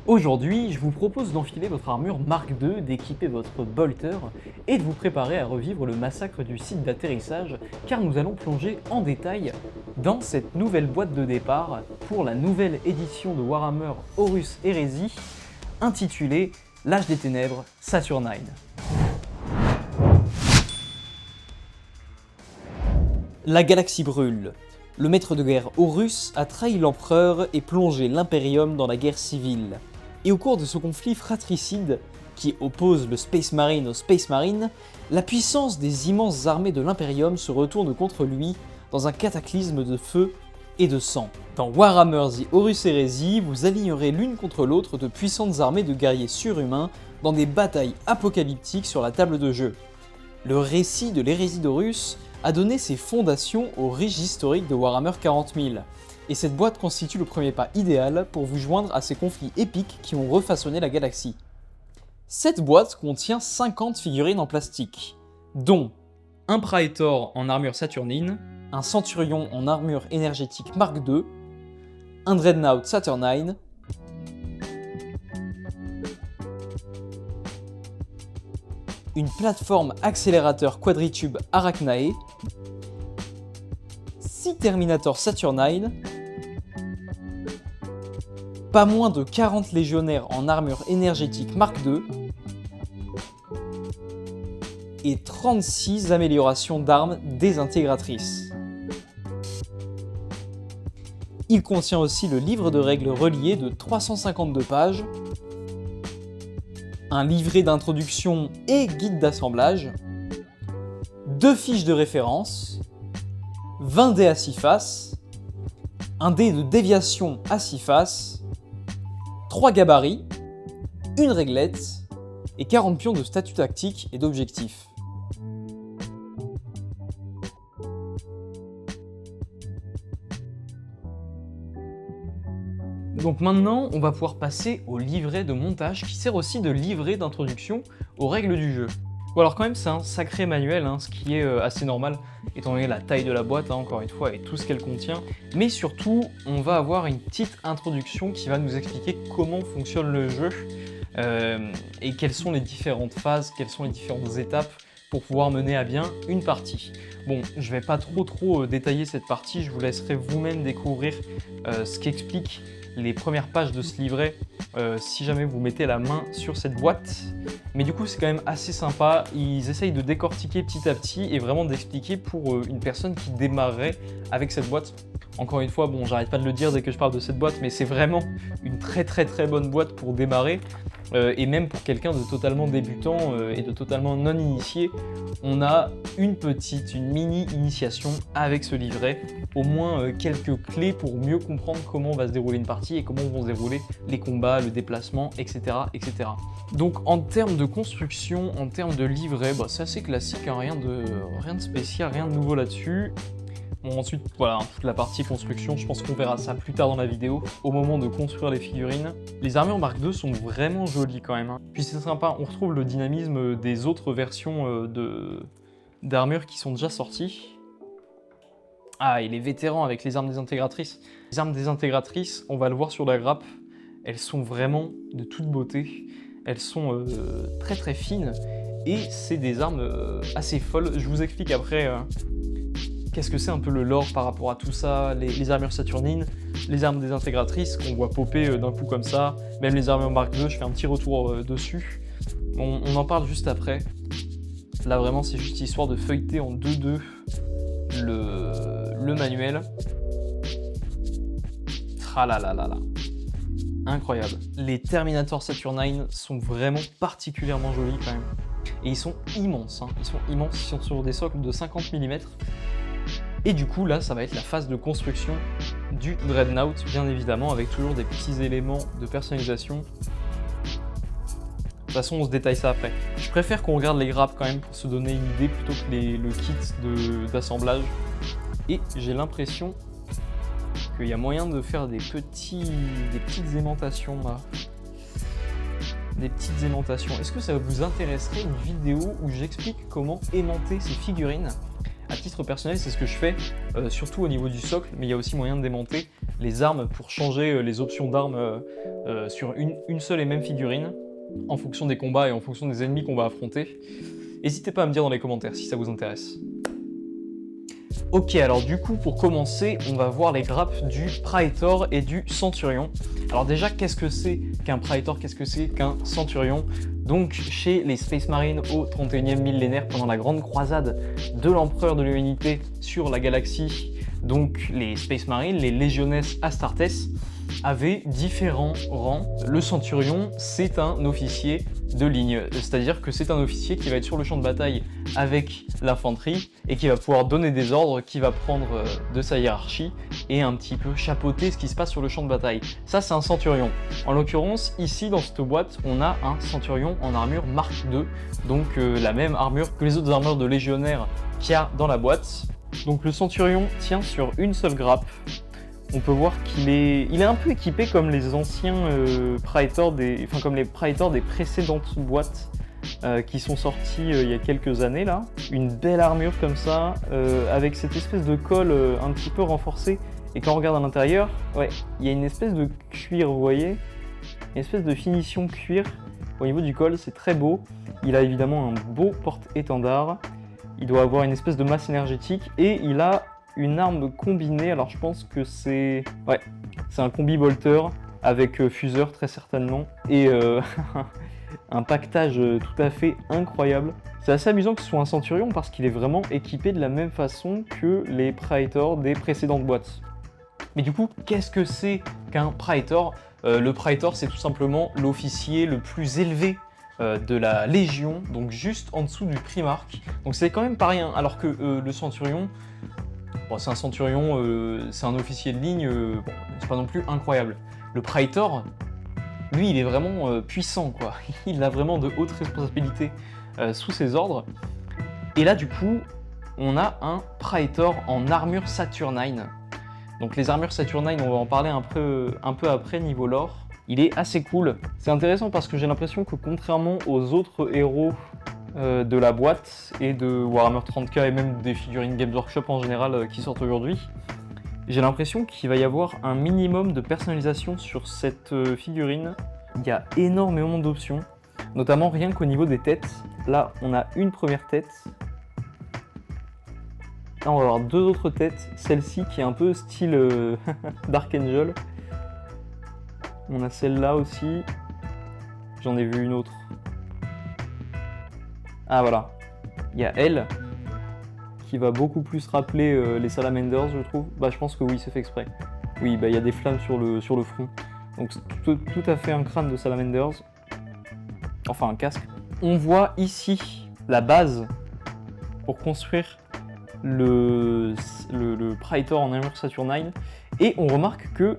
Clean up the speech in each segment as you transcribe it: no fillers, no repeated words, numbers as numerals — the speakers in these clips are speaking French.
Aujourd'hui, je vous propose d'enfiler votre armure Mark II, d'équiper votre bolter et de vous préparer à revivre le massacre du site d'atterrissage, car nous allons plonger en détail dans cette nouvelle boîte de départ pour la nouvelle édition de Warhammer Horus Heresy, intitulée L'Âge des Ténèbres Saturnine. La galaxie brûle. Le maître de guerre Horus a trahi l'empereur et plongé l'Imperium dans la guerre civile. Et au cours de ce conflit fratricide, qui oppose le Space Marine au Space Marine, la puissance des immenses armées de l'Imperium se retourne contre lui dans un cataclysme de feu et de sang. Dans Warhammer The Horus Heresy, vous alignerez l'une contre l'autre de puissantes armées de guerriers surhumains dans des batailles apocalyptiques sur la table de jeu. Le récit de l'hérésie d'Horus a donné ses fondations au riche historique de Warhammer 40 000. Et cette boîte constitue le premier pas idéal pour vous joindre à ces conflits épiques qui ont refaçonné la galaxie. Cette boîte contient 50 figurines en plastique, dont un Praetor en armure saturnine, un Centurion en armure énergétique Mark II, un Dreadnought Saturnine, une plateforme accélérateur quadritube Arachnae, 6 Terminator Saturnine, pas moins de 40 légionnaires en armure énergétique Mark II et 36 améliorations d'armes désintégratrices. Il contient aussi le livre de règles relié de 352 pages, un livret d'introduction et guide d'assemblage, 2 fiches de référence, 20 dés à 6 faces, un dé de déviation à 6 faces, 3 gabarits, une réglette et 40 pions de statut tactique et d'objectifs. Donc maintenant, on va pouvoir passer au livret de montage qui sert aussi de livret d'introduction aux règles du jeu. Bon alors quand même c'est un sacré manuel, ce qui est assez normal étant donné la taille de la boîte encore une fois et tout ce qu'elle contient. Mais surtout on va avoir une petite introduction qui va nous expliquer comment fonctionne le jeu et quelles sont les différentes phases, quelles sont les différentes étapes pour pouvoir mener à bien une partie. Bon, je vais pas trop détailler cette partie, je vous laisserai vous-même découvrir ce qu'explique les premières pages de ce livret si jamais vous mettez la main sur cette boîte. Mais du coup c'est quand même assez sympa, ils essayent de décortiquer petit à petit et vraiment d'expliquer pour une personne qui démarrerait avec cette boîte. Encore une fois, bon j'arrête pas de le dire dès que je parle de cette boîte, mais c'est vraiment une très bonne boîte pour démarrer. Et même pour quelqu'un de totalement débutant et de totalement non initié, on a une mini initiation avec ce livret, au moins quelques clés pour mieux comprendre comment va se dérouler une partie et comment vont se dérouler les combats, le déplacement, etc. etc. Donc en termes de construction, en termes de livret, c'est assez classique, rien de spécial, rien de nouveau là-dessus. Bon, ensuite, voilà, toute la partie construction, je pense qu'on verra ça plus tard dans la vidéo, au moment de construire les figurines. Les armures Mark II sont vraiment jolies quand même. Puis c'est sympa, on retrouve le dynamisme des autres versions d'armures qui sont déjà sorties. Ah, et les vétérans avec les armes désintégratrices. Les armes désintégratrices, on va le voir sur la grappe, elles sont vraiment de toute beauté. Elles sont très fines et c'est des armes assez folles. Je vous explique après qu'est-ce que c'est un peu le lore par rapport à tout ça, les armures saturnines, les armes désintégratrices qu'on voit popper d'un coup comme ça, même les armures Mark II, je fais un petit retour dessus. On en parle juste après. Là vraiment c'est juste histoire de feuilleter en 2-2 le manuel. Tralalalala. Incroyable. Les Terminator Saturnine sont vraiment particulièrement jolis quand même. Et ils sont immenses, ils sont sur des socles de 50 mm. Et du coup là ça va être la phase de construction du Dreadnought, bien évidemment, avec toujours des petits éléments de personnalisation. De toute façon on se détaille ça après. Je préfère qu'on regarde les grappes quand même pour se donner une idée plutôt que le kit d'assemblage. Et j'ai l'impression qu'il y a moyen de faire des petites aimantations là. Des petites aimantations. Est-ce que ça vous intéresserait une vidéo où j'explique comment aimanter ces figurines? À titre personnel, c'est ce que je fais, surtout au niveau du socle, mais il y a aussi moyen de démonter les armes pour changer les options d'armes sur une seule et même figurine, en fonction des combats et en fonction des ennemis qu'on va affronter. N'hésitez pas à me dire dans les commentaires si ça vous intéresse. Ok, alors du coup, pour commencer, on va voir les grappes du Praetor et du Centurion. Alors déjà, qu'est-ce que c'est qu'un Praetor, qu'est-ce que c'est qu'un Centurion? Donc, chez les Space Marines au 31e millénaire, pendant la grande croisade de l'empereur de l'humanité sur la galaxie, donc les Space Marines, les Legiones Astartes, avaient différents rangs. Le Centurion, c'est un officier de ligne, c'est-à-dire que c'est un officier qui va être sur le champ de bataille avec l'infanterie et qui va pouvoir donner des ordres, qui va prendre de sa hiérarchie et un petit peu chapeauter ce qui se passe sur le champ de bataille. Ça, c'est un Centurion. En l'occurrence, ici, dans cette boîte, on a un Centurion en armure Mark II, donc la même armure que les autres armures de légionnaires qu'il y a dans la boîte. Donc le Centurion tient sur une seule grappe. On peut voir qu'il est un peu équipé comme les anciens Praetor comme les Praetor des précédentes boîtes qui sont sorties il y a quelques années là. Une belle armure comme ça, avec cette espèce de colle un petit peu renforcée. Et quand on regarde à l'intérieur, ouais, il y a une espèce de cuir, vous voyez, une espèce de finition cuir au niveau du col, c'est très beau. Il a évidemment un beau porte-étendard. Il doit avoir une espèce de masse énergétique et il a une arme combinée, alors je pense que c'est un combi-bolter avec fuseur très certainement et un pactage tout à fait incroyable. C'est assez amusant que ce soit un Centurion parce qu'il est vraiment équipé de la même façon que les Praetor des précédentes boîtes. Mais du coup, qu'est-ce que c'est qu'un Praetor? Le Praetor, c'est tout simplement l'officier le plus élevé de la Légion, donc juste en dessous du Primarque. Donc c'est quand même pas rien, alors que le Centurion, bon, c'est un Centurion, c'est un officier de ligne, bon, c'est pas non plus incroyable. Le Praetor, lui, il est vraiment puissant, quoi. Il a vraiment de hautes responsabilités sous ses ordres. Et là, du coup, on a un Praetor en armure Saturnine. Donc les armures Saturnine, on va en parler un peu après niveau lore. Il est assez cool. C'est intéressant parce que j'ai l'impression que contrairement aux autres héros de la boîte et de Warhammer 30K et même des figurines Games Workshop en général qui sortent aujourd'hui, j'ai l'impression qu'il va y avoir un minimum de personnalisation sur cette figurine. Il y a énormément d'options, notamment rien qu'au niveau des têtes. Là, on a une première tête. Là, on va avoir deux autres têtes. Celle-ci qui est un peu style Dark Angel. On a celle-là aussi. J'en ai vu une autre. Ah voilà. Il y a elle qui va beaucoup plus rappeler les Salamanders, je trouve. Bah je pense que oui, c'est fait exprès. Oui, bah il y a des flammes sur le front. Donc c'est tout à fait un crâne de Salamanders. Enfin un casque. On voit ici la base pour construire le Praetor en armure Saturnine. Et on remarque que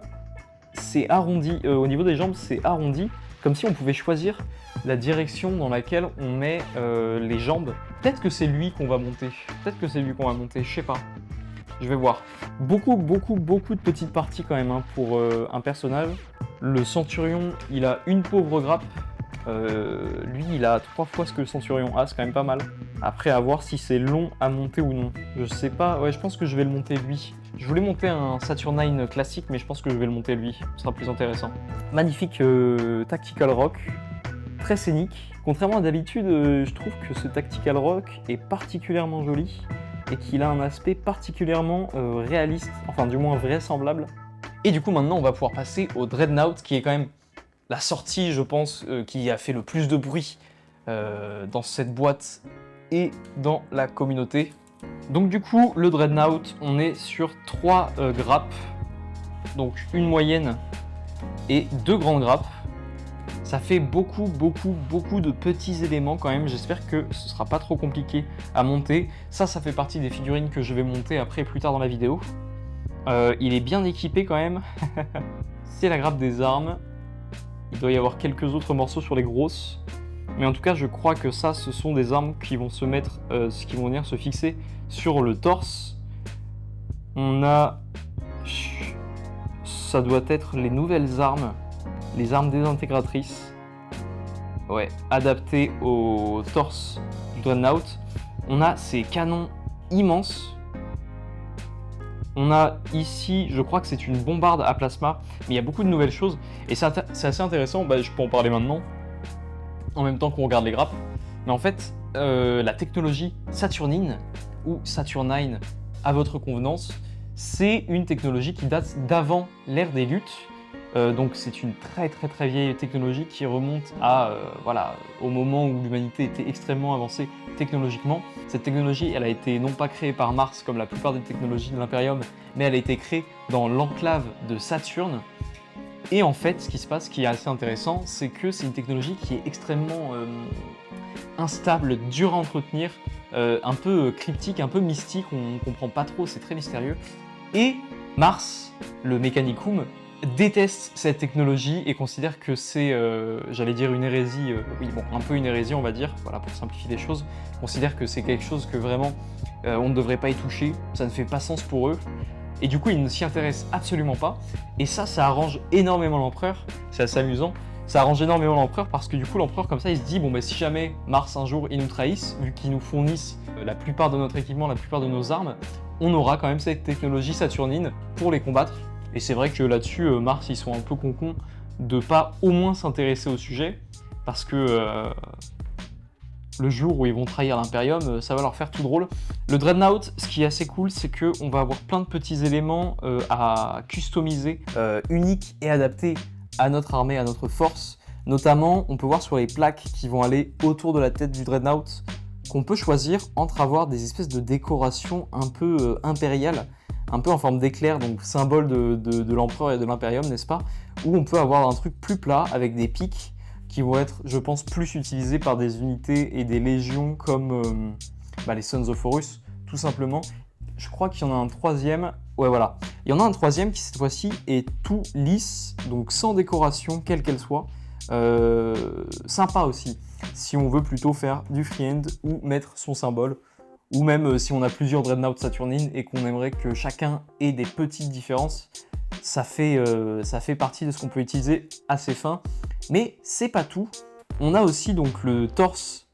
c'est arrondi. Au niveau des jambes, c'est arrondi. Comme si on pouvait choisir la direction dans laquelle on met les jambes. Peut-être que c'est lui qu'on va monter. Je sais pas. Je vais voir. Beaucoup de petites parties quand même hein, pour un personnage. Le Centurion, il a une pauvre grappe. Lui, il a 3 fois ce que le Centurion a, c'est quand même pas mal. Après, à voir si c'est long à monter ou non. Je sais pas, ouais, je pense que je vais le monter lui. Je voulais monter un Saturnine classique, mais je pense que je vais le monter lui. Ce sera plus intéressant. Magnifique Tactical Rock. Très scénique. Contrairement à d'habitude, je trouve que ce Tactical Rock est particulièrement joli et qu'il a un aspect particulièrement réaliste, enfin du moins vraisemblable. Et du coup, maintenant, on va pouvoir passer au Dreadnought, qui est quand même la sortie, je pense, qui a fait le plus de bruit dans cette boîte et dans la communauté. Donc du coup, le Dreadnought, on est sur 3 grappes, donc une moyenne et 2 grandes grappes. Ça fait beaucoup de petits éléments quand même. J'espère que ce sera pas trop compliqué à monter. Ça fait partie des figurines que je vais monter après plus tard dans la vidéo. Il est bien équipé quand même. C'est la grappe des armes. Il doit y avoir quelques autres morceaux sur les grosses. Mais en tout cas, je crois que ça, ce sont des armes qui vont se mettre, qui vont venir se fixer sur le torse. On a... Ça doit être les nouvelles armes. Les armes désintégratrices, ouais, adaptées au torse du Dreadnought. On a ces canons immense. On a ici, je crois que c'est une bombarde à plasma, mais il y a beaucoup de nouvelles choses. Et c'est assez intéressant, je peux en parler maintenant, en même temps qu'on regarde les grappes. Mais en fait, la technologie Saturnine, ou Saturnine à votre convenance, c'est une technologie qui date d'avant l'ère des luttes. Donc c'est une très vieille technologie qui remonte à, au moment où l'humanité était extrêmement avancée technologiquement. Cette technologie, elle a été non pas créée par Mars comme la plupart des technologies de l'Imperium, mais elle a été créée dans l'enclave de Saturne. Et en fait, ce qui se passe, ce qui est assez intéressant, c'est que c'est une technologie qui est extrêmement instable, dure à entretenir, un peu cryptique, un peu mystique, on ne comprend pas trop, c'est très mystérieux. Et Mars, le Mechanicum, déteste cette technologie et considère que c'est, j'allais dire une hérésie, un peu une hérésie on va dire, voilà, pour simplifier les choses, considère que c'est quelque chose que vraiment on ne devrait pas y toucher, ça ne fait pas sens pour eux, et du coup ils ne s'y intéressent absolument pas, et ça arrange énormément l'empereur, c'est assez amusant, ça arrange énormément l'empereur parce que du coup l'empereur comme ça il se dit, si jamais Mars un jour ils nous trahissent, vu qu'ils nous fournissent la plupart de notre équipement, la plupart de nos armes, on aura quand même cette technologie saturnine pour les combattre. Et c'est vrai que là-dessus, Mars, ils sont un peu concons de pas au moins s'intéresser au sujet, parce que le jour où ils vont trahir l'Imperium, ça va leur faire tout drôle. Le Dreadnought, ce qui est assez cool, c'est qu'on va avoir plein de petits éléments à customiser, uniques et adaptés à notre armée, à notre force. Notamment, on peut voir sur les plaques qui vont aller autour de la tête du Dreadnought, qu'on peut choisir entre avoir des espèces de décorations un peu impériales, un peu en forme d'éclair, donc symbole de l'empereur et de l'impérium, n'est-ce pas? Ou on peut avoir un truc plus plat avec des pics qui vont être, je pense, plus utilisés par des unités et des légions comme les Sons of Horus, tout simplement. Je crois qu'il y en a un troisième. Ouais, voilà. Il y en a un troisième qui, cette fois-ci, est tout lisse, donc sans décoration, quelle qu'elle soit. Sympa aussi, si on veut plutôt faire du free-hand ou mettre son symbole. Ou même si on a plusieurs Dreadnought Saturnines et qu'on aimerait que chacun ait des petites différences, ça fait partie de ce qu'on peut utiliser assez fin. Mais c'est pas tout. On a aussi donc le torse,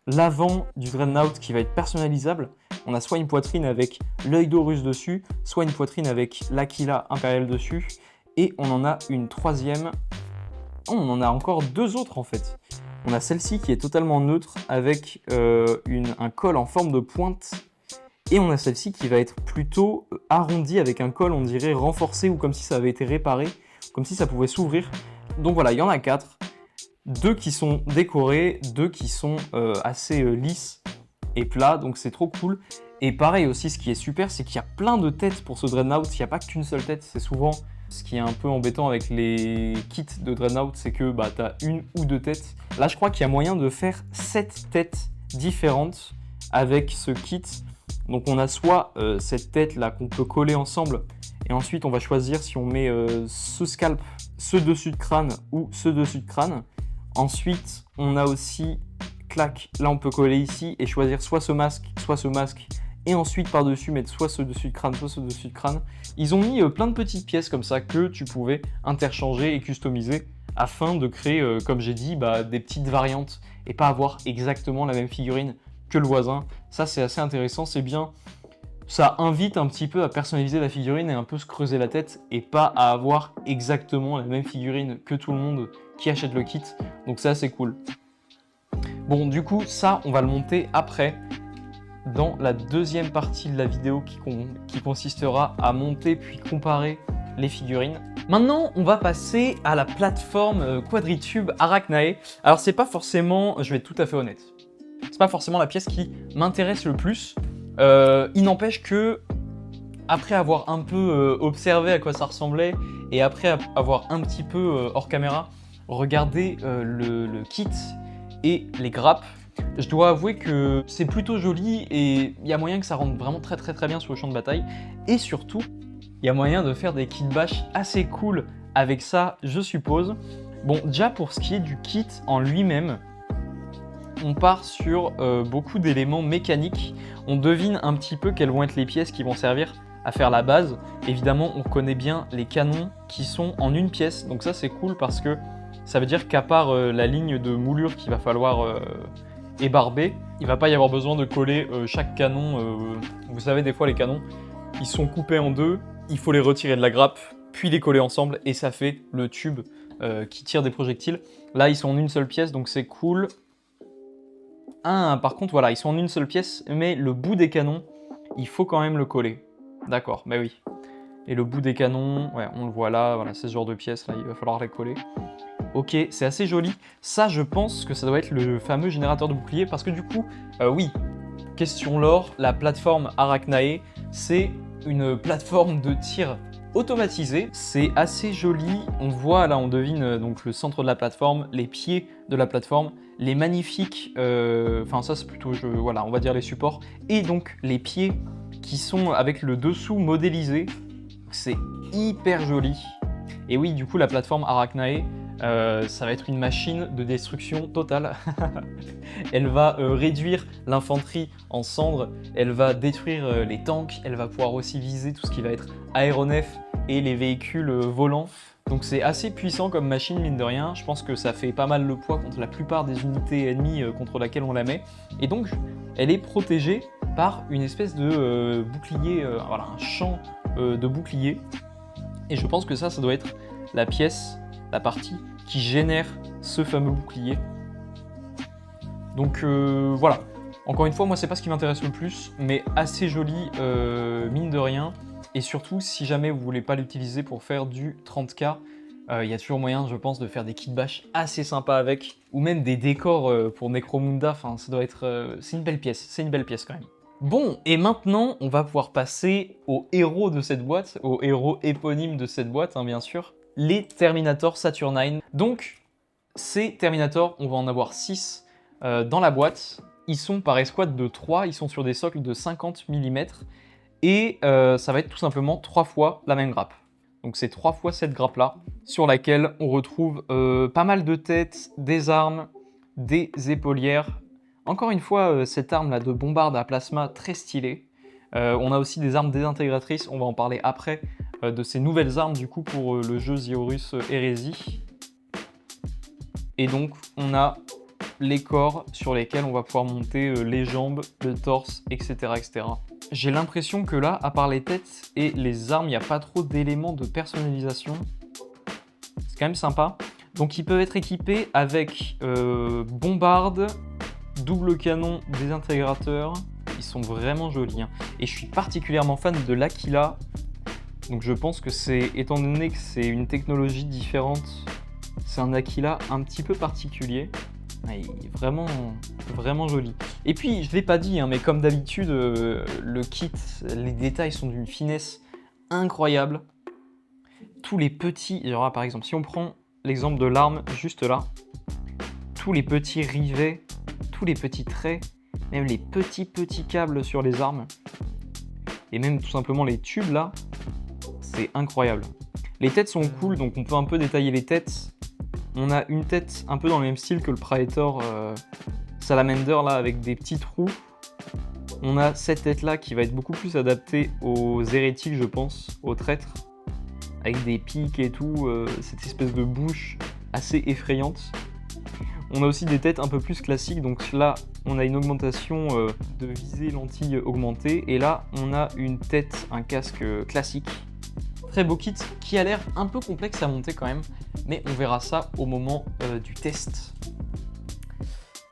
l'avant du Dreadnought qui va être personnalisable. On a soit une poitrine avec l'œil d'Horus dessus, soit une poitrine avec l'Aquila impériale dessus. Et on en a une troisième. Oh, on en a encore deux autres en fait. On a celle-ci qui est totalement neutre avec un col en forme de pointe. Et on a celle-ci qui va être plutôt arrondie avec un col, on dirait renforcé ou comme si ça avait été réparé, comme si ça pouvait s'ouvrir. Donc voilà, il y en a 4. 2 qui sont décorés, 2 qui sont assez lisses et plats, donc c'est trop cool. Et pareil aussi, ce qui est super, c'est qu'il y a plein de têtes pour ce Dreadnought. Il n'y a pas qu'une seule tête, c'est souvent... Ce qui est un peu embêtant avec les kits de Dreadnought, c'est que tu as une ou deux têtes. Là, je crois qu'il y a moyen de faire 7 têtes différentes avec ce kit. Donc on a soit cette tête-là qu'on peut coller ensemble, et ensuite on va choisir si on met ce scalp, ce dessus de crâne ou ce dessus de crâne. Ensuite, on a aussi, clac, là on peut coller ici et choisir soit ce masque, et ensuite par-dessus mettre soit ce dessus de crâne, soit ce dessus de crâne. Ils ont mis plein de petites pièces comme ça que tu pouvais interchanger et customiser afin de créer, comme j'ai dit, des petites variantes et pas avoir exactement la même figurine que le voisin. Ça c'est assez intéressant, c'est bien. Ça invite un petit peu à personnaliser la figurine et un peu se creuser la tête et pas à avoir exactement la même figurine que tout le monde qui achète le kit. Donc c'est assez cool. Bon, du coup, ça, on va le monter après, dans la deuxième partie de la vidéo qui consistera à monter puis comparer les figurines. Maintenant, on va passer à la plateforme Quadritube Arachnae. Alors, c'est pas forcément, je vais être tout à fait honnête, c'est pas forcément la pièce qui m'intéresse le plus. Il n'empêche que, après avoir un peu observé à quoi ça ressemblait et après avoir un petit peu hors caméra regardé le kit et les grappes, je dois avouer que c'est plutôt joli et il y a moyen que ça rentre vraiment très bien sur le champ de bataille. Et surtout, il y a moyen de faire des kits bash assez cool avec ça, je suppose. Bon, déjà pour ce qui est du kit en lui-même, on part sur beaucoup d'éléments mécaniques. On devine un petit peu quelles vont être les pièces qui vont servir à faire la base. Évidemment, on connaît bien les canons qui sont en une pièce. Donc ça, c'est cool parce que ça veut dire qu'à part la ligne de moulure qu'il va falloir ébarber, il va pas y avoir besoin de coller chaque canon. Vous savez, des fois les canons, ils sont coupés en deux, il faut les retirer de la grappe, puis les coller ensemble, et ça fait le tube qui tire des projectiles. Là, ils sont en une seule pièce, donc c'est cool. Ah, par contre, voilà, ils sont en une seule pièce, mais le bout des canons, il faut quand même le coller. D'accord, bah oui. Et le bout des canons, ouais, on le voit là, voilà, c'est ce genre de pièces, là, il va falloir les coller. Ok, c'est assez joli. Ça, je pense que ça doit être le fameux générateur de bouclier, parce que du coup, oui, question lore, la plateforme Arachnae, c'est une plateforme de tir automatisée. C'est assez joli. On voit là, on devine donc le centre de la plateforme, les pieds de la plateforme, les magnifiques, enfin ça c'est plutôt, voilà, on va dire les supports, et donc les pieds qui sont avec le dessous modélisé. C'est hyper joli. Et oui, du coup, la plateforme Arachnae, ça va être une machine de destruction totale. Elle va réduire l'infanterie en cendres, elle va détruire les tanks, elle va pouvoir aussi viser tout ce qui va être aéronef et les véhicules volants. Donc c'est assez puissant comme machine, mine de rien. Je pense que ça fait pas mal le poids contre la plupart des unités ennemies contre laquelle on la met. Et donc, elle est protégée par une espèce de bouclier, voilà, un champ de bouclier. Et je pense que ça doit être la pièce, la partie qui génère ce fameux bouclier. Donc voilà, encore une fois, moi c'est pas ce qui m'intéresse le plus, mais assez joli, mine de rien. Et surtout, si jamais vous voulez pas l'utiliser pour faire du 30K, il y a toujours moyen, je pense, de faire des kits bash assez sympas avec, ou même des décors pour Necromunda. Enfin, ça doit être, c'est une belle pièce quand même. Bon, et maintenant, on va pouvoir passer au héros de cette boîte, au héros éponyme de cette boîte, hein, bien sûr, les Terminator Saturnine. Donc, ces Terminator, on va en avoir 6 dans la boîte. Ils sont par escouade de 3, ils sont sur des socles de 50 mm, et ça va être tout simplement 3 fois la même grappe. Donc c'est 3 fois cette grappe-là, sur laquelle on retrouve pas mal de têtes, des armes, des épaulières. Encore une fois, cette arme-là de bombarde à plasma, très stylée. On a aussi des armes désintégratrices, on va en parler après, de ces nouvelles armes du coup pour le jeu The Horus Heresy. Et donc on a les corps sur lesquels on va pouvoir monter les jambes, le torse, etc. etc. J'ai l'impression que là, à part les têtes et les armes, il n'y a pas trop d'éléments de personnalisation. C'est quand même sympa. Donc ils peuvent être équipés avec bombarde, double canon, désintégrateur. Ils sont vraiment jolis, hein. Et je suis particulièrement fan de l'Aquila. Donc je pense que c'est, étant donné que c'est une technologie différente, c'est un Aquila un petit peu particulier. Il est vraiment, vraiment joli. Et puis, je ne l'ai pas dit, hein, mais comme d'habitude, le kit, les détails sont d'une finesse incroyable. Tous les petits, genre, par exemple, si on prend l'exemple de l'arme juste là, tous les petits rivets, tous les petits traits, même les petits câbles sur les armes, et même tout simplement les tubes là, c'est incroyable. Les têtes sont cool, donc on peut un peu détailler les têtes. On a une tête un peu dans le même style que le Praetor Salamander là, avec des petits trous. On a cette tête là qui va être beaucoup plus adaptée aux hérétiques, je pense, aux traîtres, avec des pics et tout, cette espèce de bouche assez effrayante. On a aussi des têtes un peu plus classiques, donc là on a une augmentation de visée lentille augmentée, et là on a une tête, un casque classique. Très beau kit qui a l'air un peu complexe à monter quand même, mais on verra ça au moment du test.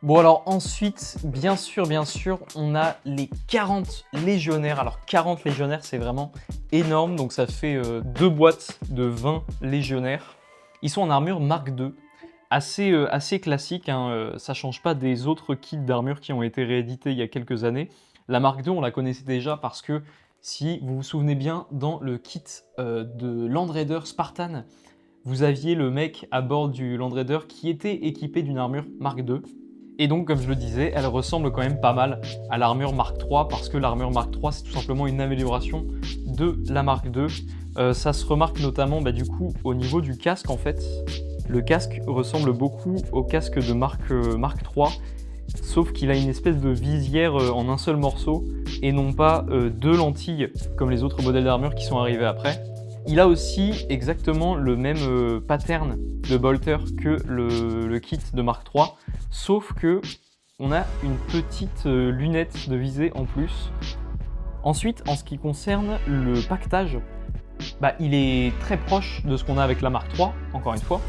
Bon alors ensuite, bien sûr, on a les 40 légionnaires. Alors 40 légionnaires, c'est vraiment énorme, donc ça fait 2 boîtes de 20 légionnaires. Ils sont en armure Mark II, assez classique, hein, ça change pas des autres kits d'armure qui ont été réédités il y a quelques années. La Mark II, on la connaissait déjà parce que, si vous vous souvenez bien, dans le kit de Land Raider Spartan, vous aviez le mec à bord du Land Raider qui était équipé d'une armure Mark II. Et donc, comme je le disais, elle ressemble quand même pas mal à l'armure Mark III, parce que l'armure Mark III, c'est tout simplement une amélioration de la Mark II. Ça se remarque notamment du coup au niveau du casque en fait. Le casque ressemble beaucoup au casque de Mark III, sauf qu'il a une espèce de visière en un seul morceau et non pas 2 lentilles comme les autres modèles d'armure qui sont arrivés après. Il a aussi exactement le même pattern de bolter que le kit de Mark III, sauf que on a une petite lunette de visée en plus. Ensuite, en ce qui concerne le paquetage, bah, il est très proche de ce qu'on a avec la Mark III, encore une fois,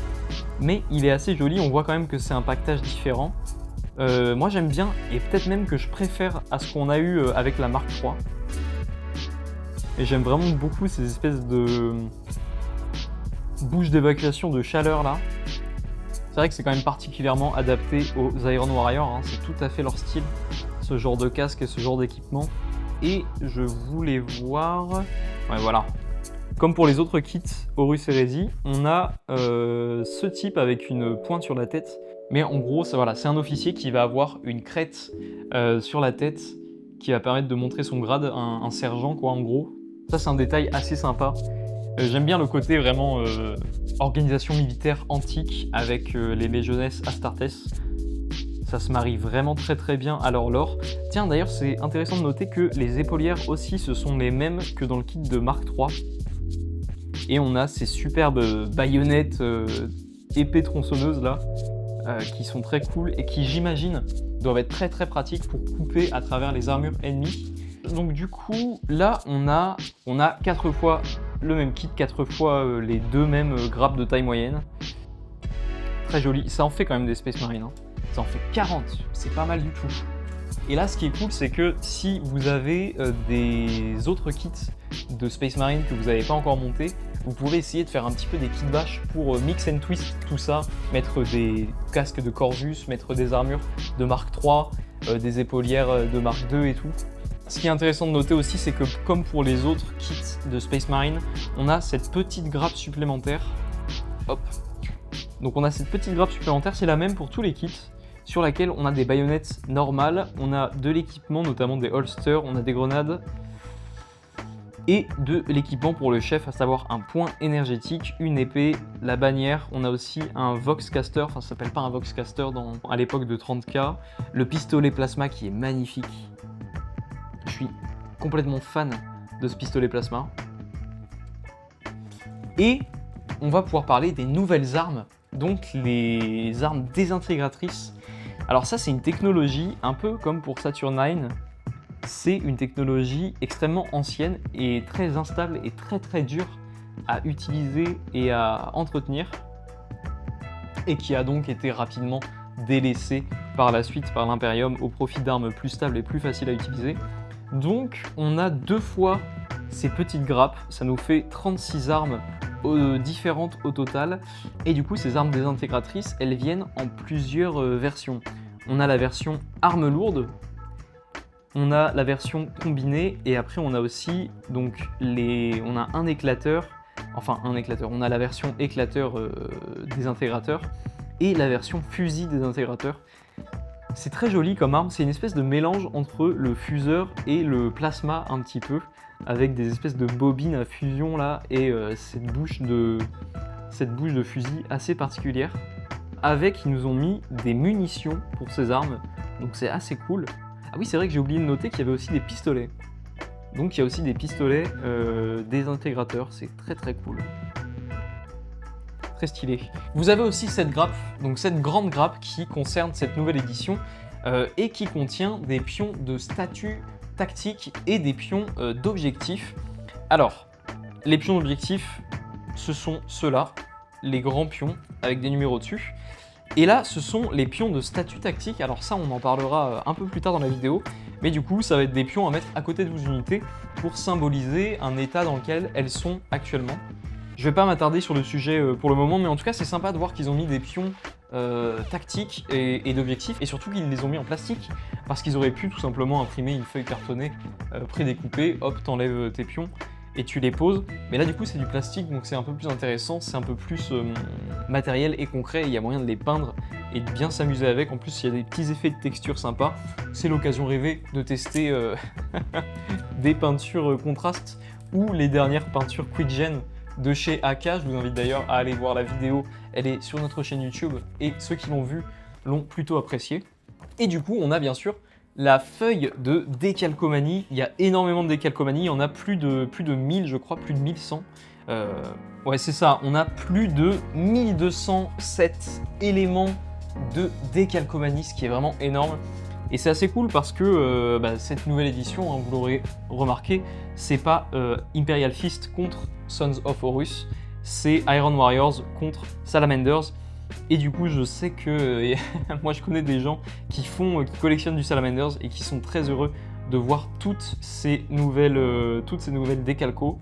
mais il est assez joli, on voit quand même que c'est un paquetage différent. Moi j'aime bien, et peut-être même que je préfère à ce qu'on a eu avec la Mark III. Et j'aime vraiment beaucoup ces espèces de bouches d'évacuation de chaleur là. C'est vrai que c'est quand même particulièrement adapté aux Iron Warriors, hein. C'est tout à fait leur style, ce genre de casque et ce genre d'équipement. Et je voulais voir... Ouais voilà. Comme pour les autres kits Horus Heresy, on a ce type avec une pointe sur la tête. Mais en gros, voilà, c'est un officier qui va avoir une crête sur la tête qui va permettre de montrer son grade, un sergent quoi en gros. Ça c'est un détail assez sympa. J'aime bien le côté vraiment organisation militaire antique avec les légionnesses Astartes. Ça se marie vraiment très bien à leur lore. Tiens d'ailleurs c'est intéressant de noter que les épaulières aussi ce sont les mêmes que dans le kit de Mark III. Et on a ces superbes baïonnettes épées tronçonneuses là, qui sont très cool et qui j'imagine doivent être très pratiques pour couper à travers les armures ennemies. Donc du coup là on a 4 fois le même kit, 4 fois les deux mêmes grappes de taille moyenne. Très joli, ça en fait quand même des Space Marines, hein. Ça en fait 40, c'est pas mal du tout. Et là ce qui est cool c'est que si vous avez des autres kits de Space Marine que vous n'avez pas encore monté, vous pouvez essayer de faire un petit peu des kits bâches pour mix and twist tout ça, mettre des casques de Corvus, mettre des armures de Mark III, des épaulières de Mark II et tout. Ce qui est intéressant de noter aussi, c'est que comme pour les autres kits de Space Marine, on a cette petite grappe supplémentaire. Hop. Donc on a cette petite grappe supplémentaire, c'est la même pour tous les kits, sur laquelle on a des baïonnettes normales, on a de l'équipement, notamment des holsters, on a des grenades, et de l'équipement pour le chef, à savoir un point énergétique, une épée, la bannière, on a aussi un Voxcaster, enfin ça s'appelle pas un Voxcaster à l'époque de 30K, le pistolet plasma qui est magnifique. Je suis complètement fan de ce pistolet plasma. Et on va pouvoir parler des nouvelles armes, donc les armes désintégratrices. Alors ça c'est une technologie un peu comme pour Saturnine. C'est une technologie extrêmement ancienne et très instable et très dure à utiliser et à entretenir. Et qui a donc été rapidement délaissée par la suite par l'Imperium au profit d'armes plus stables et plus faciles à utiliser. Donc on a 2 fois ces petites grappes, ça nous fait 36 armes différentes au total. Et du coup ces armes désintégratrices, elles viennent en plusieurs versions. On a la version arme lourde, on a la version combinée et après on a aussi donc on a un éclateur, on a la version éclateur désintégrateur et la version fusil désintégrateur. C'est très joli comme arme, c'est une espèce de mélange entre le fuseur et le plasma un petit peu, avec des espèces de bobines à fusion là et cette bouche de fusil assez particulière. Avec, ils nous ont mis des munitions pour ces armes, donc c'est assez cool. Ah oui, c'est vrai que j'ai oublié de noter qu'il y avait aussi des pistolets. Donc il y a aussi des pistolets désintégrateurs, c'est très cool. Très stylé. Vous avez aussi cette grappe, donc cette grande grappe qui concerne cette nouvelle édition et qui contient des pions de statut tactique et des pions d'objectifs. Alors, les pions d'objectifs, ce sont ceux-là, les grands pions avec des numéros dessus. Et là, ce sont les pions de statut tactique. Alors ça, on en parlera un peu plus tard dans la vidéo. Mais du coup, ça va être des pions à mettre à côté de vos unités pour symboliser un état dans lequel elles sont actuellement. Je vais pas m'attarder sur le sujet pour le moment, mais en tout cas, c'est sympa de voir qu'ils ont mis des pions tactiques et d'objectifs, et surtout qu'ils les ont mis en plastique, parce qu'ils auraient pu tout simplement imprimer une feuille cartonnée prédécoupée, hop, t'enlèves tes pions, et tu les poses. Mais là, du coup, c'est du plastique, donc c'est un peu plus intéressant, c'est un peu plus matériel et concret, et il y a moyen de les peindre et de bien s'amuser avec. En plus, il y a des petits effets de texture sympas. C'est l'occasion rêvée de tester des peintures contrastes ou les dernières peintures QuickGen de chez AK. Je vous invite d'ailleurs à aller voir la vidéo, elle est sur notre chaîne YouTube et ceux qui l'ont vue l'ont plutôt apprécié. Et du coup, on a bien sûr la feuille de décalcomanie. Il y a énormément de décalcomanie, il y en a plus de 1000 je crois, plus de 1100. Ouais c'est ça, on a plus de 1207 éléments de décalcomanie, ce qui est vraiment énorme. Et c'est assez cool parce que cette nouvelle édition, hein, vous l'aurez remarqué, c'est pas Imperial Fist contre Sons of Horus, c'est Iron Warriors contre Salamanders. Et du coup, je sais que moi je connais des gens qui collectionnent du Salamanders et qui sont très heureux de voir toutes ces nouvelles décalcos.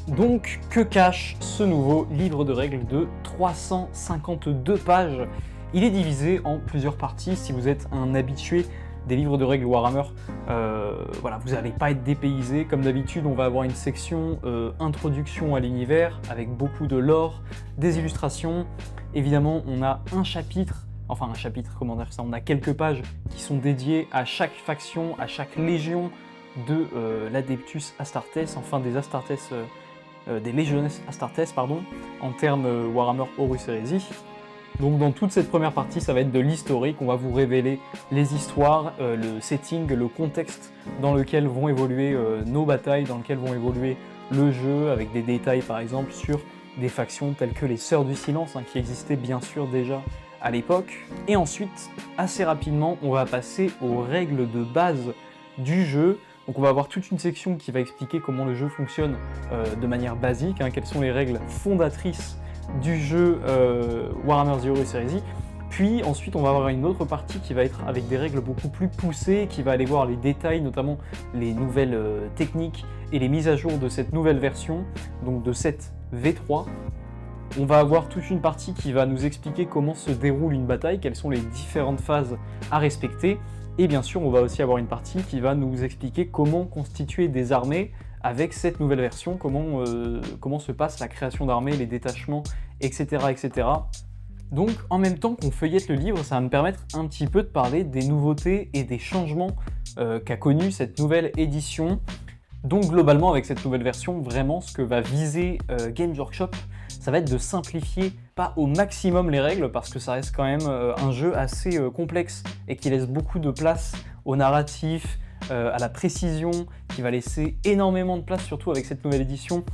Donc, que cache ce nouveau livre de règles de 352 pages? Il est divisé en plusieurs parties. Si vous êtes un habitué des livres de règles Warhammer, vous n'allez pas être dépaysé. Comme d'habitude, on va avoir une section introduction à l'univers avec beaucoup de lore, des illustrations. Évidemment, on a un chapitre, comment dire ça, on a quelques pages qui sont dédiées à chaque faction, à chaque légion de l'Adeptus Astartes, enfin des Astartes, des Legiones Astartes, en termes Warhammer Horus Heresy. Donc dans toute cette première partie, ça va être de l'historique, on va vous révéler les histoires, le setting, le contexte dans lequel vont évoluer nos batailles, dans lequel vont évoluer le jeu, avec des détails par exemple sur des factions telles que les Sœurs du Silence, qui existaient bien sûr déjà à l'époque. Et ensuite, assez rapidement, on va passer aux règles de base du jeu. Donc on va avoir toute une section qui va expliquer comment le jeu fonctionne de manière basique, quelles sont les règles fondatrices du jeu Warhammer The Horus Heresy. Puis ensuite on va avoir une autre partie qui va être avec des règles beaucoup plus poussées, qui va aller voir les détails, notamment les nouvelles techniques et les mises à jour de cette nouvelle version, donc de cette V3. On va avoir toute une partie qui va nous expliquer comment se déroule une bataille, quelles sont les différentes phases à respecter. Et bien sûr, on va aussi avoir une partie qui va nous expliquer comment constituer des armées avec cette nouvelle version, comment se passe la création d'armées, les détachements, etc., etc. Donc, en même temps qu'on feuillette le livre, ça va me permettre un petit peu de parler des nouveautés et des changements qu'a connu cette nouvelle édition. Donc, globalement, avec cette nouvelle version, vraiment, ce que va viser Games Workshop, ça va être de simplifier pas au maximum les règles, parce que ça reste quand même un jeu assez complexe et qui laisse beaucoup de place au narratif, à la précision, qui va laisser énormément de place, surtout avec cette nouvelle édition,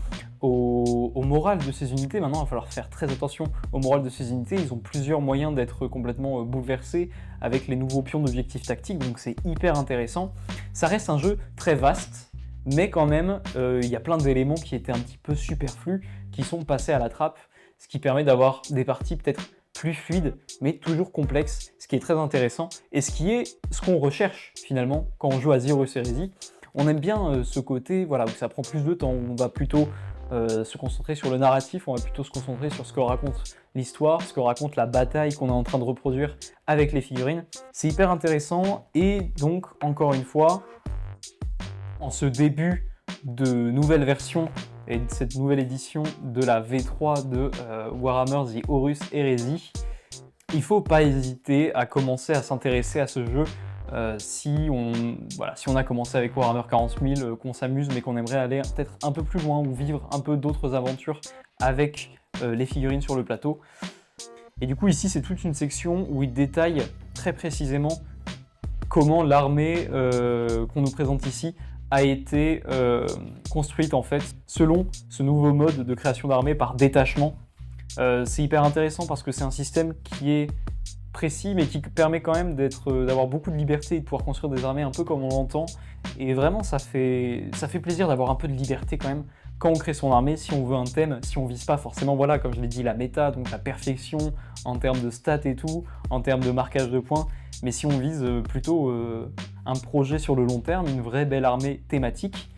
au moral de ces unités. Maintenant, il va falloir faire très attention au moral de ces unités. Ils ont plusieurs moyens d'être complètement bouleversés avec les nouveaux pions d'objectifs tactiques, donc c'est hyper intéressant. Ça reste un jeu très vaste, mais quand même, il y a plein d'éléments qui étaient un petit peu superflus, qui sont passés à la trappe, ce qui permet d'avoir des parties peut-être plus fluides, mais toujours complexes, ce qui est très intéressant, et ce qui est ce qu'on recherche finalement quand on joue à The Horus Heresy. On aime bien ce côté où ça prend plus de temps, où on va plutôt se concentrer sur le narratif, on va plutôt se concentrer sur ce que raconte l'histoire, ce que raconte la bataille qu'on est en train de reproduire avec les figurines. C'est hyper intéressant, et donc, encore une fois, en ce début de nouvelle version et de cette nouvelle édition de la V3 de Warhammer The Horus Heresy, il ne faut pas hésiter à commencer à s'intéresser à ce jeu si on a commencé avec Warhammer 40 000, qu'on s'amuse mais qu'on aimerait aller peut-être un peu plus loin ou vivre un peu d'autres aventures avec les figurines sur le plateau. Et du coup ici c'est toute une section où il détaille très précisément comment l'armée qu'on nous présente ici a été construite en fait selon ce nouveau mode de création d'armée par détachement. C'est hyper intéressant parce que c'est un système qui est précis mais qui permet quand même d'avoir beaucoup de liberté et de pouvoir construire des armées un peu comme on l'entend, et vraiment ça fait plaisir d'avoir un peu de liberté quand même quand on crée son armée, si on veut un thème, si on vise pas forcément, comme je l'ai dit, la méta, donc la perfection en termes de stats et tout, en termes de marquage de points, mais si on vise plutôt un projet sur le long terme, une vraie belle armée thématique,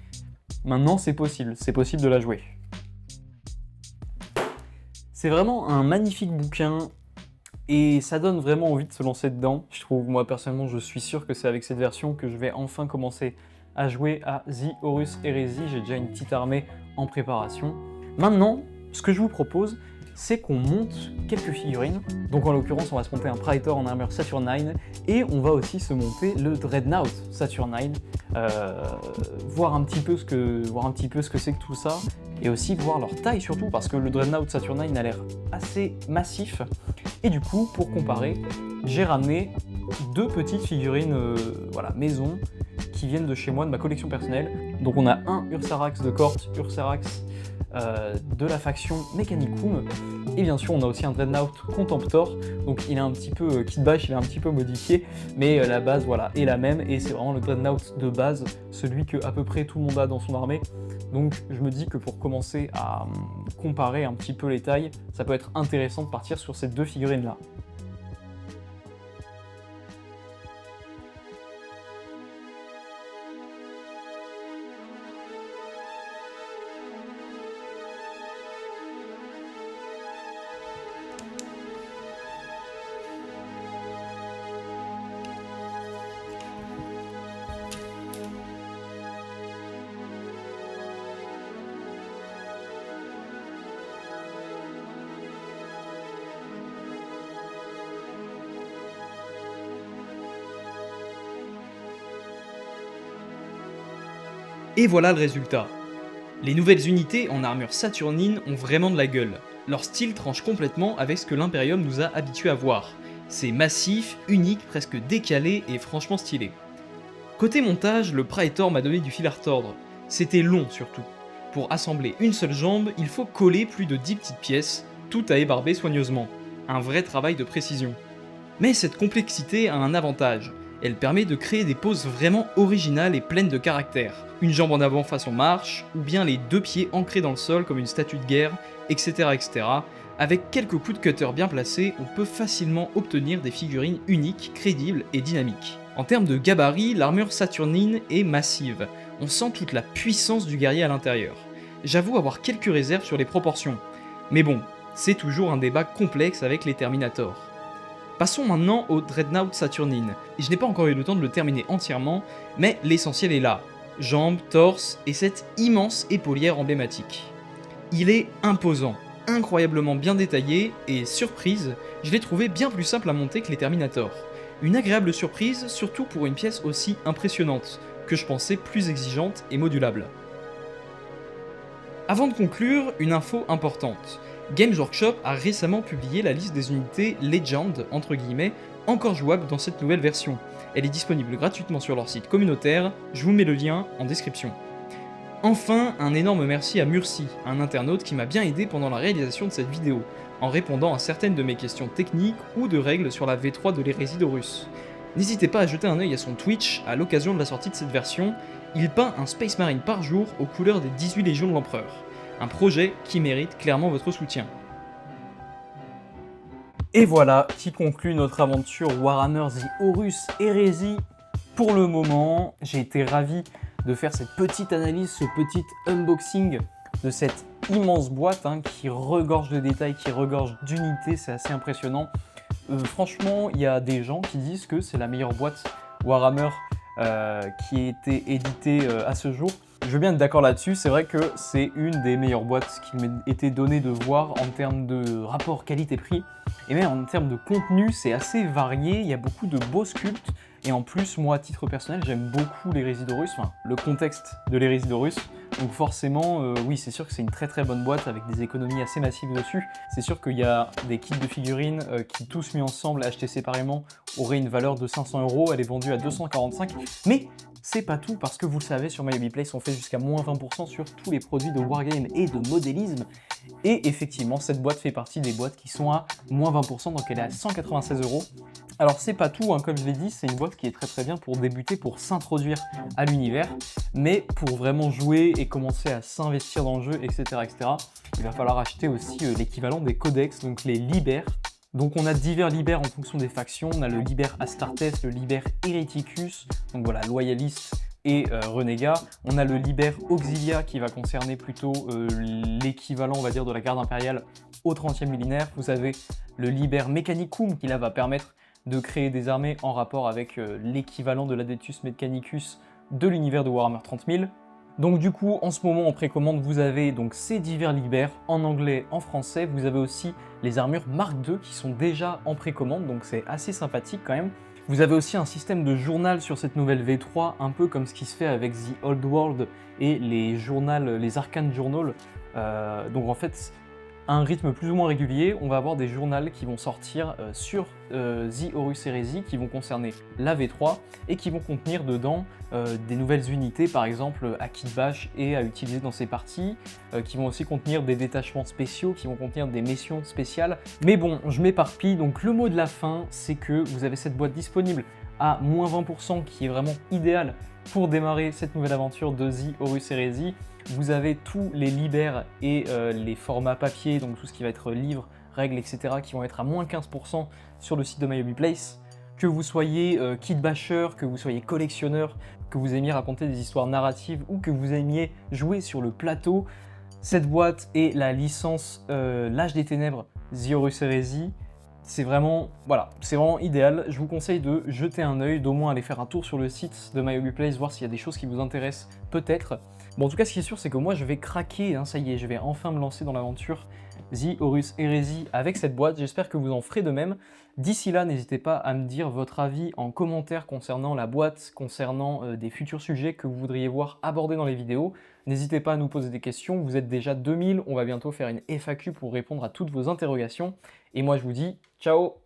maintenant c'est possible de la jouer. C'est vraiment un magnifique bouquin, et ça donne vraiment envie de se lancer dedans. Je trouve, moi personnellement, je suis sûr que c'est avec cette version que je vais enfin commencer à jouer à The Horus Heresy. J'ai déjà une petite armée en préparation. Maintenant, ce que je vous propose, c'est qu'on monte quelques figurines. Donc en l'occurrence, on va se monter un Praetor en armure Saturnine, et on va aussi se monter le Dreadnought Saturnine, voir un petit peu ce que c'est que tout ça, et aussi voir leur taille surtout, parce que le Dreadnought Saturnine a l'air assez massif. Et du coup, pour comparer, j'ai ramené deux petites figurines maison, qui viennent de chez moi, de ma collection personnelle. Donc on a un Ursarax de Cort, Ursarax de la faction Mechanicum, et bien sûr on a aussi un Dreadnought Contemptor, donc il est un petit peu kit bash, il est un petit peu modifié, mais la base voilà est la même, et c'est vraiment le Dreadnought de base, celui que à peu près tout le monde a dans son armée. Donc je me dis que pour commencer à comparer un petit peu les tailles, ça peut être intéressant de partir sur ces deux figurines là. Et voilà le résultat. Les nouvelles unités en armure saturnine ont vraiment de la gueule. Leur style tranche complètement avec ce que l'Imperium nous a habitués à voir. C'est massif, unique, presque décalé et franchement stylé. Côté montage, le Praetor m'a donné du fil à retordre. C'était long surtout. Pour assembler une seule jambe, il faut coller plus de 10 petites pièces, tout à ébarber soigneusement. Un vrai travail de précision. Mais cette complexité a un avantage. Elle permet de créer des poses vraiment originales et pleines de caractère. Une jambe en avant façon marche, ou bien les deux pieds ancrés dans le sol comme une statue de guerre, etc. etc. Avec quelques coups de cutter bien placés, on peut facilement obtenir des figurines uniques, crédibles et dynamiques. En termes de gabarit, l'armure saturnine est massive. On sent toute la puissance du guerrier à l'intérieur. J'avoue avoir quelques réserves sur les proportions. Mais bon, c'est toujours un débat complexe avec les Terminators. Passons maintenant au Dreadnought Saturnine. Je n'ai pas encore eu le temps de le terminer entièrement, mais l'essentiel est là. Jambes, torse et cette immense épaulière emblématique. Il est imposant, incroyablement bien détaillé, et surprise, je l'ai trouvé bien plus simple à monter que les Terminators. Une agréable surprise, surtout pour une pièce aussi impressionnante, que je pensais plus exigeante et modulable. Avant de conclure, une info importante. Games Workshop a récemment publié la liste des unités Legend, entre guillemets, encore jouables dans cette nouvelle version. Elle est disponible gratuitement sur leur site communautaire, je vous mets le lien en description. Enfin, un énorme merci à Murcy, un internaute qui m'a bien aidé pendant la réalisation de cette vidéo, en répondant à certaines de mes questions techniques ou de règles sur la V3 de l'hérésie d'Horus. N'hésitez pas à jeter un œil à son Twitch à l'occasion de la sortie de cette version, il peint un Space Marine par jour aux couleurs des 18 légions de l'Empereur. Un projet qui mérite clairement votre soutien. Et voilà qui conclut notre aventure Warhammer The Horus Heresy. Pour le moment, j'ai été ravi de faire cette petite analyse, ce petit unboxing de cette immense boîte qui regorge de détails, qui regorge d'unités, c'est assez impressionnant. Franchement, il y a des gens qui disent que c'est la meilleure boîte Warhammer qui a été éditée à ce jour. Je veux bien être d'accord là-dessus, c'est vrai que c'est une des meilleures boîtes qui m'ait été donné de voir en termes de rapport qualité-prix. Et même en termes de contenu, c'est assez varié, il y a beaucoup de beaux sculptes. Et en plus, moi, à titre personnel, j'aime beaucoup l'hérésie d'Horus, enfin, le contexte de l'hérésie d'Horus. Donc forcément, oui, c'est sûr que c'est une très très bonne boîte avec des économies assez massives dessus. C'est sûr qu'il y a des kits de figurines qui, tous mis ensemble, achetés séparément, auraient une valeur de 500 €. Elle est vendue à 245. Mais c'est pas tout, parce que vous le savez, sur MyHobbyPlace, on fait jusqu'à moins 20% sur tous les produits de wargame et de modélisme. Et effectivement, cette boîte fait partie des boîtes qui sont à moins 20%, donc elle est à 196 €. Alors c'est pas tout, comme je l'ai dit, c'est une boîte qui est très très bien pour débuter, pour s'introduire à l'univers, mais pour vraiment jouer et commencer à s'investir dans le jeu, etc., etc., il va falloir acheter aussi l'équivalent des codex, donc les libères. Donc on a divers libères en fonction des factions, on a le libère Astartes, le libère Hereticus, donc voilà, loyaliste et renégat. On a le libère Auxilia qui va concerner plutôt l'équivalent, on va dire, de la garde impériale au 30e millénaire. Vous avez le libère Mechanicum qui là va permettre de créer des armées en rapport avec l'équivalent de l'Adeptus Mechanicus de l'univers de Warhammer 30 000. Donc du coup, en ce moment en précommande, vous avez donc ces divers libères en anglais, en français. Vous avez aussi les armures Mark II qui sont déjà en précommande, donc c'est assez sympathique quand même. Vous avez aussi un système de journal sur cette nouvelle V3, un peu comme ce qui se fait avec The Old World et les Arcane Journal. Donc en fait, à un rythme plus ou moins régulier, on va avoir des journaux qui vont sortir sur The Horus Heresy, qui vont concerner la V3 et qui vont contenir dedans des nouvelles unités, par exemple à kit bash et à utiliser dans ces parties, qui vont aussi contenir des détachements spéciaux, qui vont contenir des missions spéciales. Mais bon, je m'éparpille, donc le mot de la fin, c'est que vous avez cette boîte disponible à moins 20%, qui est vraiment idéal pour démarrer cette nouvelle aventure de The Horus Heresy. Vous avez tous les libères et les formats papier, donc tout ce qui va être livres, règles, etc., qui vont être à moins 15% sur le site de My Hobby Place. Que vous soyez kit basher, que vous soyez collectionneur, que vous aimiez raconter des histoires narratives ou que vous aimiez jouer sur le plateau, cette boîte et la licence L'Âge des Ténèbres, The Horus Heresy, c'est vraiment, voilà, c'est vraiment idéal. Je vous conseille de jeter un œil, d'au moins aller faire un tour sur le site de My Hobby Place, voir s'il y a des choses qui vous intéressent, peut-être. Bon, en tout cas, ce qui est sûr, c'est que moi, je vais craquer, hein, ça y est, je vais enfin me lancer dans l'aventure The Horus Heresy avec cette boîte. J'espère que vous en ferez de même. D'ici là, n'hésitez pas à me dire votre avis en commentaire concernant la boîte, concernant des futurs sujets que vous voudriez voir abordés dans les vidéos. N'hésitez pas à nous poser des questions, vous êtes déjà 2000, on va bientôt faire une FAQ pour répondre à toutes vos interrogations. Et moi, je vous dis ciao!